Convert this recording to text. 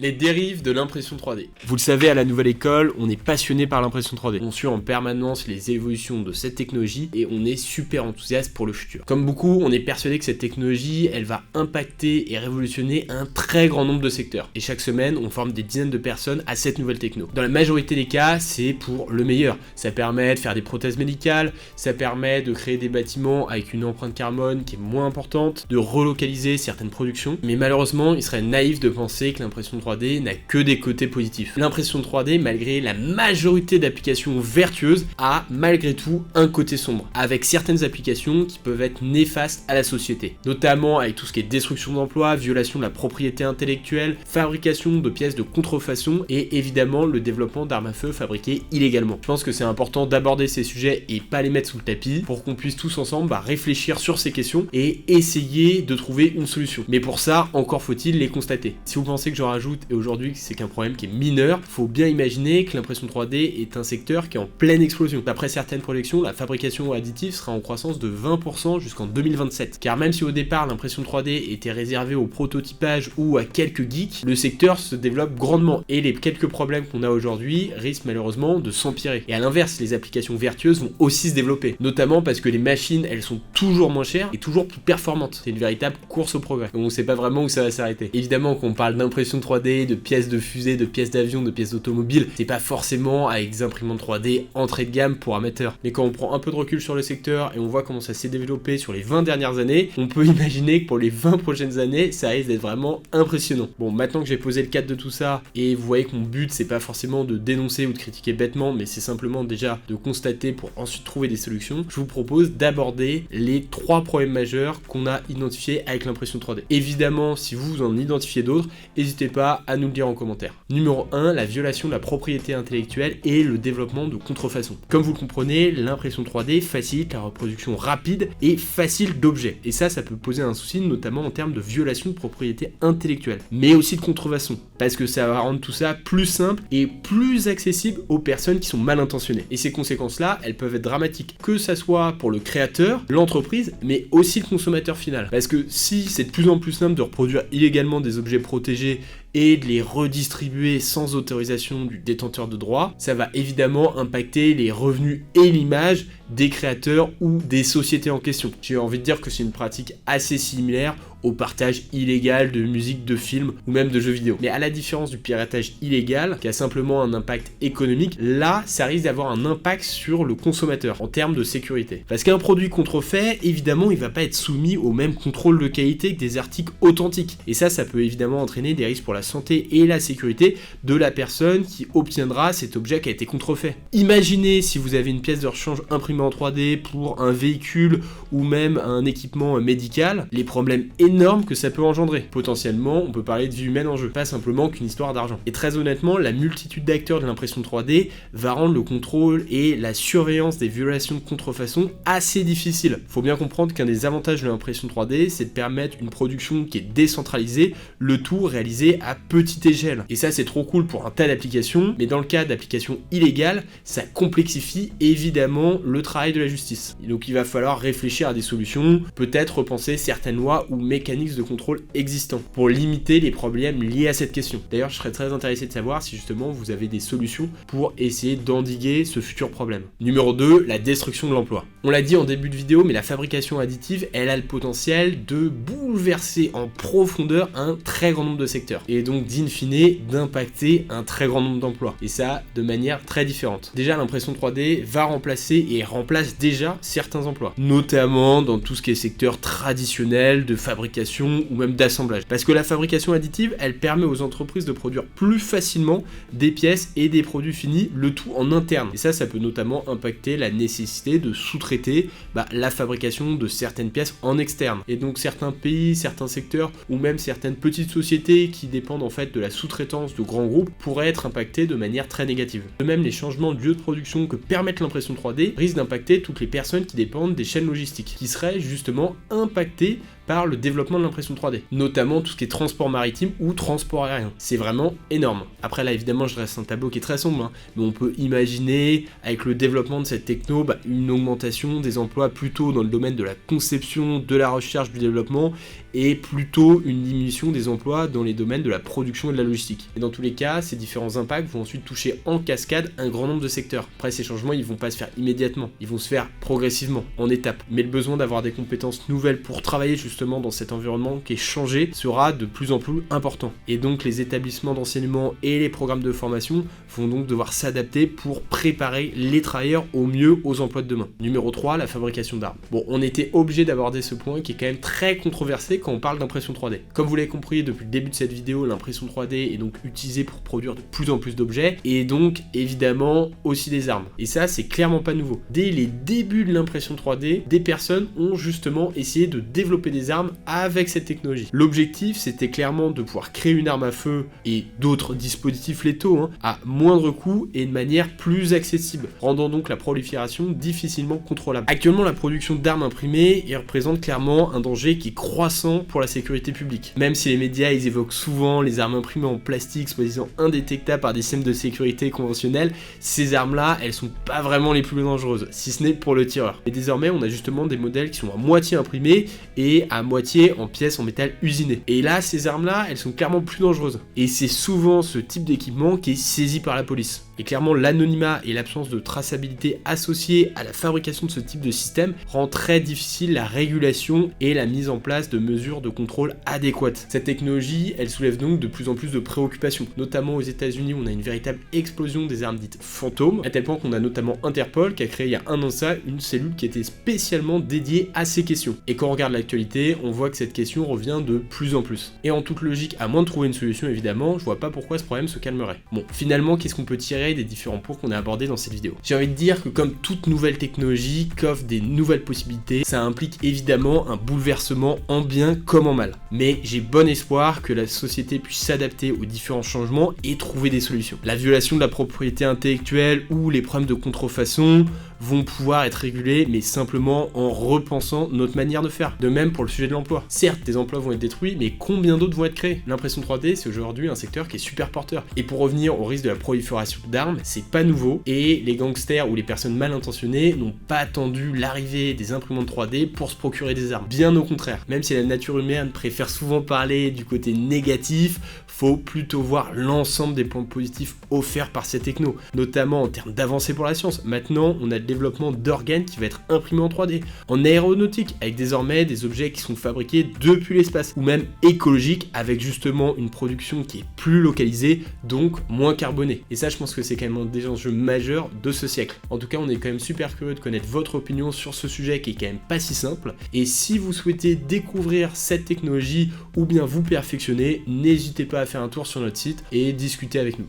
Les dérives de l'impression 3D. Vous le savez, à la Nouvelle École, on est passionné par l'impression 3D. On suit en permanence les évolutions de cette technologie et on est super enthousiaste pour le futur. Comme beaucoup, on est persuadé que cette technologie, elle va impacter et révolutionner un très grand nombre de secteurs. Et chaque semaine, on forme des dizaines de personnes à cette nouvelle techno. Dans la majorité des cas, c'est pour le meilleur. Ça permet de faire des prothèses médicales, ça permet de créer des bâtiments avec une empreinte carbone qui est moins importante, de relocaliser certaines productions. Mais malheureusement, il serait naïf de penser que l'impression 3D n'a que des côtés positifs. L'impression 3D, malgré la majorité d'applications vertueuses, a malgré tout un côté sombre, avec certaines applications qui peuvent être néfastes à la société, notamment avec tout ce qui est destruction d'emplois, violation de la propriété intellectuelle, fabrication de pièces de contrefaçon et évidemment le développement d'armes à feu fabriquées illégalement. Je pense que c'est important d'aborder ces sujets et pas les mettre sous le tapis pour qu'on puisse tous ensemble réfléchir sur ces questions et essayer de trouver une solution. Mais pour ça, encore faut-il les constater. Si vous pensez que j'en rajoute et aujourd'hui c'est qu'un problème qui est mineur, faut bien imaginer que l'impression 3D est un secteur qui est en pleine explosion. D'après certaines projections, la fabrication additive sera en croissance de 20% jusqu'en 2027. Car même si au départ l'impression 3D était réservée au prototypage ou à quelques geeks, le secteur se développe grandement et les quelques problèmes qu'on a aujourd'hui risquent malheureusement de s'empirer. Et à l'inverse, les applications vertueuses vont aussi se développer, notamment parce que les machines, elles sont toujours moins chères et toujours plus performantes. C'est une véritable course au progrès. Donc on sait pas vraiment où ça va s'arrêter. Évidemment, quand on parle d'impression 3D, de pièces de fusée, de pièces d'avion, de pièces d'automobile, c'est pas forcément avec des imprimantes 3D entrée de gamme pour amateurs. Mais quand on prend un peu de recul sur le secteur et on voit comment ça s'est développé sur les 20 dernières années, on peut imaginer que pour les 20 prochaines années, ça risque d'être vraiment impressionnant. Bon, maintenant que j'ai posé le cadre de tout ça, et vous voyez que mon but, c'est pas forcément de dénoncer ou de critiquer bêtement, mais c'est simplement déjà de constater pour ensuite trouver des solutions, je vous propose d'aborder les 3 problèmes majeurs qu'on a identifiés avec l'impression 3D. Évidemment, si vous en identifiez d'autres, n'hésitez pas à nous le dire en commentaire. Numéro 1, la violation de la propriété intellectuelle et le développement de contrefaçons. Comme vous le comprenez, l'impression 3D facilite la reproduction rapide et facile d'objets. Et ça peut poser un souci, notamment en termes de violation de propriété intellectuelle, mais aussi de contrefaçon, parce que ça va rendre tout ça plus simple et plus accessible aux personnes qui sont mal intentionnées. Et ces conséquences-là, elles peuvent être dramatiques, que ça soit pour le créateur, l'entreprise, mais aussi le consommateur final. Parce que si c'est de plus en plus simple de reproduire illégalement des objets protégés et de les redistribuer sans autorisation du détenteur de droit, ça va évidemment impacter les revenus et l'image des créateurs ou des sociétés en question. J'ai envie de dire que c'est une pratique assez similaire au partage illégal de musique, de films ou même de jeux vidéo. Mais à la différence du piratage illégal, qui a simplement un impact économique, là, ça risque d'avoir un impact sur le consommateur en termes de sécurité. Parce qu'un produit contrefait, évidemment, il va pas être soumis au même contrôle de qualité que des articles authentiques. Et ça peut évidemment entraîner des risques pour la santé et la sécurité de la personne qui obtiendra cet objet qui a été contrefait. Imaginez si vous avez une pièce de rechange imprimée en 3D pour un véhicule ou même un équipement médical, les problèmes énormes que ça peut engendrer. Potentiellement, on peut parler de vie humaine en jeu, pas simplement qu'une histoire d'argent. Et très honnêtement, la multitude d'acteurs de l'impression 3D va rendre le contrôle et la surveillance des violations de contrefaçon assez difficile. Faut bien comprendre qu'un des avantages de l'impression 3D, c'est de permettre une production qui est décentralisée, le tout réalisé à petite échelle. Et ça, c'est trop cool pour un tas d'applications, mais dans le cas d'applications illégales, ça complexifie évidemment le travail de la justice. Et donc il va falloir réfléchir à des solutions, peut-être repenser certaines lois ou mécanismes de contrôle existants pour limiter les problèmes liés à cette question. D'ailleurs, je serais très intéressé de savoir si justement vous avez des solutions pour essayer d'endiguer ce futur problème. Numéro 2, la destruction de l'emploi. On l'a dit en début de vidéo, mais la fabrication additive, elle a le potentiel de bouleverser en profondeur un très grand nombre de secteurs. Et donc, d'in fine, d'impacter un très grand nombre d'emplois. Et ça, de manière très différente. Déjà, l'impression 3D va remplacer et remplace déjà certains emplois. Notamment dans tout ce qui est secteur traditionnel de fabrication ou même d'assemblage. Parce que la fabrication additive, elle permet aux entreprises de produire plus facilement des pièces et des produits finis, le tout en interne. Et ça peut notamment impacter la nécessité de sous-traiter la fabrication de certaines pièces en externe. Et donc certains pays, certains secteurs ou même certaines petites sociétés qui dépendent en fait de la sous-traitance de grands groupes pourraient être impactés de manière très négative. De même, les changements de lieu de production que permettent l'impression 3D risquent d'impacter toutes les personnes qui dépendent des chaînes logistiques, qui seraient justement impactées par le développement de l'impression 3D, notamment tout ce qui est transport maritime ou transport aérien. C'est vraiment énorme. Après là évidemment je dresse un tableau qui est très sombre, mais on peut imaginer avec le développement de cette techno une augmentation des emplois plutôt dans le domaine de la conception, de la recherche, du développement, et plutôt une diminution des emplois dans les domaines de la production et de la logistique. Et dans tous les cas, ces différents impacts vont ensuite toucher en cascade un grand nombre de secteurs. Après, ces changements, ils vont pas se faire immédiatement, ils vont se faire progressivement, en étapes. Mais le besoin d'avoir des compétences nouvelles pour travailler justement dans cet environnement qui est changé sera de plus en plus important. Et donc, les établissements d'enseignement et les programmes de formation vont donc devoir s'adapter pour préparer les travailleurs au mieux aux emplois de demain. Numéro 3, la fabrication d'armes. Bon, on était obligé d'aborder ce point qui est quand même très controversé quand on parle d'impression 3D. Comme vous l'avez compris depuis le début de cette vidéo, l'impression 3D est donc utilisée pour produire de plus en plus d'objets et donc évidemment aussi des armes. Et ça, c'est clairement pas nouveau. Dès les débuts de l'impression 3D, des personnes ont justement essayé de développer des armes avec cette technologie. L'objectif, c'était clairement de pouvoir créer une arme à feu et d'autres dispositifs létaux à moindre coût et de manière plus accessible, rendant donc la prolifération difficilement contrôlable. Actuellement, la production d'armes imprimées représente clairement un danger qui est croissant pour la sécurité publique. Même si les médias ils évoquent souvent les armes imprimées en plastique soi-disant indétectables par des systèmes de sécurité conventionnels, ces armes-là, elles sont pas vraiment les plus dangereuses, si ce n'est pour le tireur. Et désormais, on a justement des modèles qui sont à moitié imprimés et à moitié en pièces en métal usinées. Et là, ces armes-là, elles sont clairement plus dangereuses. Et c'est souvent ce type d'équipement qui est saisi par la police. Et clairement, l'anonymat et l'absence de traçabilité associée à la fabrication de ce type de système rend très difficile la régulation et la mise en place de mesures de contrôle adéquates. Cette technologie, elle soulève donc de plus en plus de préoccupations, notamment aux États-Unis où on a une véritable explosion des armes dites fantômes, à tel point qu'on a notamment Interpol qui a créé il y a un an de ça une cellule qui était spécialement dédiée à ces questions. Et quand on regarde l'actualité, on voit que cette question revient de plus en plus. Et en toute logique, à moins de trouver une solution évidemment, je vois pas pourquoi ce problème se calmerait. Bon, finalement, qu'est-ce qu'on peut tirer des différents points qu'on a abordés dans cette vidéo? J'ai envie de dire que comme toute nouvelle technologie qu'offre des nouvelles possibilités, ça implique évidemment un bouleversement en bien comme en mal. Mais j'ai bon espoir que la société puisse s'adapter aux différents changements et trouver des solutions. La violation de la propriété intellectuelle ou les problèmes de contrefaçon vont pouvoir être régulés, mais simplement en repensant notre manière de faire. De même pour le sujet de l'emploi. Certes, des emplois vont être détruits, mais combien d'autres vont être créés? L'impression 3D, c'est aujourd'hui un secteur qui est super porteur. Et pour revenir au risque de la prolifération d'armes, c'est pas nouveau, et les gangsters ou les personnes mal intentionnées n'ont pas attendu l'arrivée des imprimantes 3D pour se procurer des armes. Bien au contraire. Même si la nature humaine préfère souvent parler du côté négatif, faut plutôt voir l'ensemble des points positifs offerts par ces technos, notamment en termes d'avancée pour la science. Maintenant, on a le développement d'organes qui va être imprimé en 3D, en aéronautique, avec désormais des objets qui sont fabriqués depuis l'espace, ou même écologique, avec justement une production qui est plus localisée, donc moins carbonée. Et ça, je pense que c'est quand même un des enjeux majeurs de ce siècle. En tout cas, on est quand même super curieux de connaître votre opinion sur ce sujet qui est quand même pas si simple. Et si vous souhaitez découvrir cette technologie ou bien vous perfectionner, n'hésitez pas à faire un tour sur notre site et discuter avec nous.